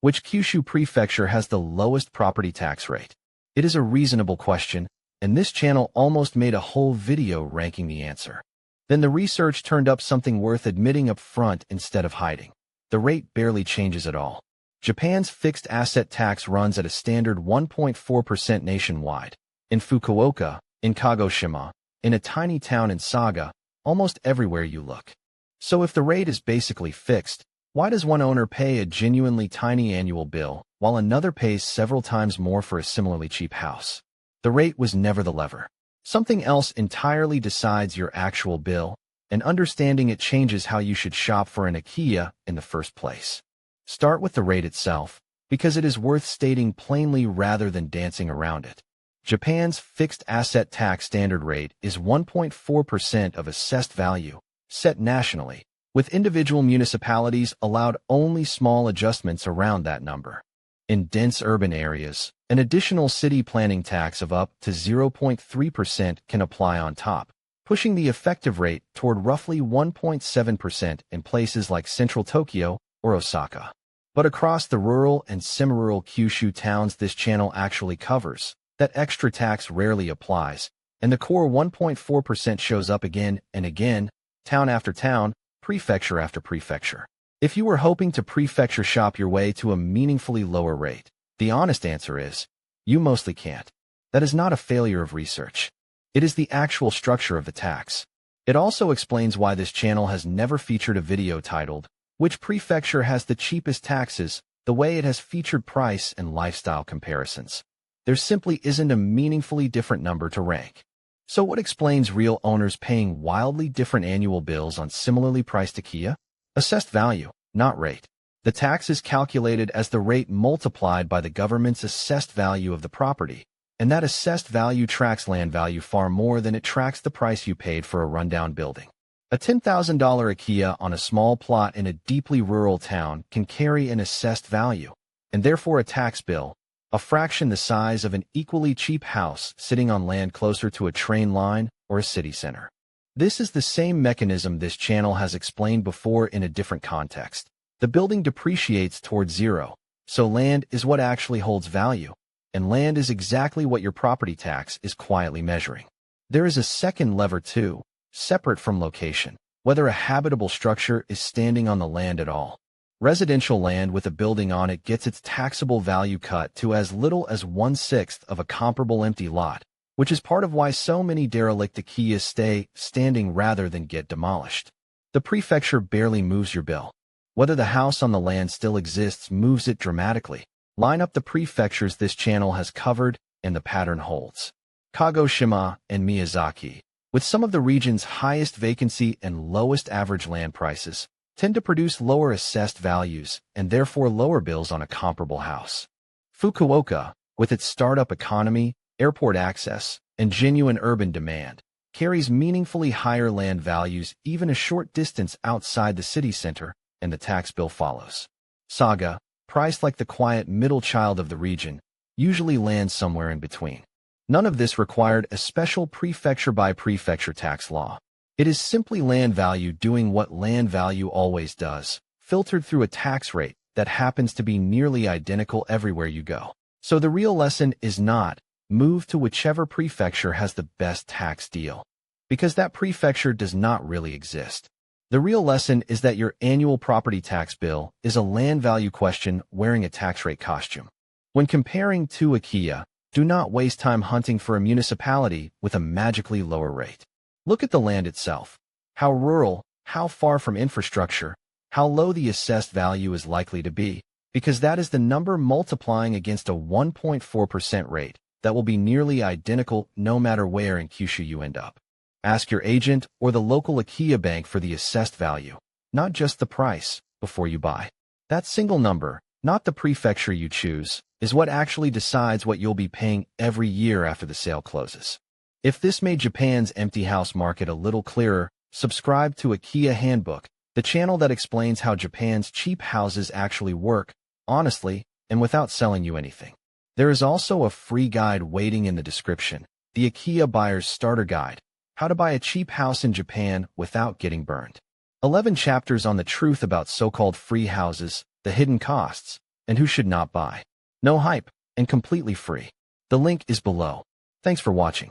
Which Kyushu prefecture has the lowest property tax rate? It is a reasonable question, and this channel almost made a whole video ranking the answer. Then the research turned up something worth admitting up front instead of hiding. The rate barely changes at all. Japan's fixed asset tax runs at a standard 1.4% nationwide. In Fukuoka, in Kagoshima, in a tiny town in Saga, almost everywhere you look. So if the rate is basically fixed, why does one owner pay a genuinely tiny annual bill, while another pays several times more for a similarly cheap house? The rate was never the lever. Something else entirely decides your actual bill, and understanding it changes how you should shop for an Akiya in the first place. Start with the rate itself, because it is worth stating plainly rather than dancing around it. Japan's fixed asset tax standard rate is 1.4% of assessed value, set nationally, with individual municipalities allowed only small adjustments around that number. In dense urban areas, an additional city planning tax of up to 0.3% can apply on top, pushing the effective rate toward roughly 1.7% in places like central Tokyo or Osaka. But across the rural and semi-rural Kyushu towns this channel actually covers, that extra tax rarely applies, and the core 1.4% shows up again and again, town after town, prefecture after prefecture. If you were hoping to prefecture shop your way to a meaningfully lower rate, the honest answer is, you mostly can't. That is not a failure of research. It is the actual structure of the tax. It also explains why this channel has never featured a video titled, "Which prefecture has the cheapest taxes?" the way it has featured price and lifestyle comparisons. There simply isn't a meaningfully different number to rank. So what explains real owners paying wildly different annual bills on similarly priced Akiya? Assessed value, not rate. The tax is calculated as the rate multiplied by the government's assessed value of the property, and that assessed value tracks land value far more than it tracks the price you paid for a rundown building. A $10,000 Akiya on a small plot in a deeply rural town can carry an assessed value, and therefore a tax bill, a fraction the size of an equally cheap house sitting on land closer to a train line or a city center. This is the same mechanism this channel has explained before in a different context. The building depreciates towards zero, so land is what actually holds value, and land is exactly what your property tax is quietly measuring. There is a second lever too, separate from location, whether a habitable structure is standing on the land at all. Residential land with a building on it gets its taxable value cut to as little as 1/6 of a comparable empty lot, which is part of why so many derelict Akiyas stay standing rather than get demolished. The prefecture barely moves your bill. Whether the house on the land still exists moves it dramatically. Line up the prefectures this channel has covered, and the pattern holds. Kagoshima and Miyazaki, with some of the region's highest vacancy and lowest average land prices, tend to produce lower assessed values and therefore lower bills on a comparable house. Fukuoka, with its startup economy, airport access, and genuine urban demand, carries meaningfully higher land values even a short distance outside the city center, and the tax bill follows. Saga, priced like the quiet middle child of the region, usually lands somewhere in between. None of this required a special prefecture-by-prefecture tax law. It is simply land value doing what land value always does, filtered through a tax rate that happens to be nearly identical everywhere you go. So the real lesson is not, move to whichever prefecture has the best tax deal, because that prefecture does not really exist. The real lesson is that your annual property tax bill is a land value question wearing a tax rate costume. When comparing two Akiya, do not waste time hunting for a municipality with a magically lower rate. Look at the land itself. How rural, how far from infrastructure, how low the assessed value is likely to be, because that is the number multiplying against a 1.4% rate that will be nearly identical no matter where in Kyushu you end up. Ask your agent or the local Akiya bank for the assessed value, not just the price, before you buy. That single number, not the prefecture you choose, is what actually decides what you'll be paying every year after the sale closes. If this made Japan's empty house market a little clearer, subscribe to Akiya Handbook, the channel that explains how Japan's cheap houses actually work, honestly, and without selling you anything. There is also a free guide waiting in the description, the Akiya Buyer's Starter Guide, How to Buy a Cheap House in Japan Without Getting Burned. 11 chapters on the truth about so-called free houses, the hidden costs, and who should not buy. No hype, and completely free. The link is below. Thanks for watching.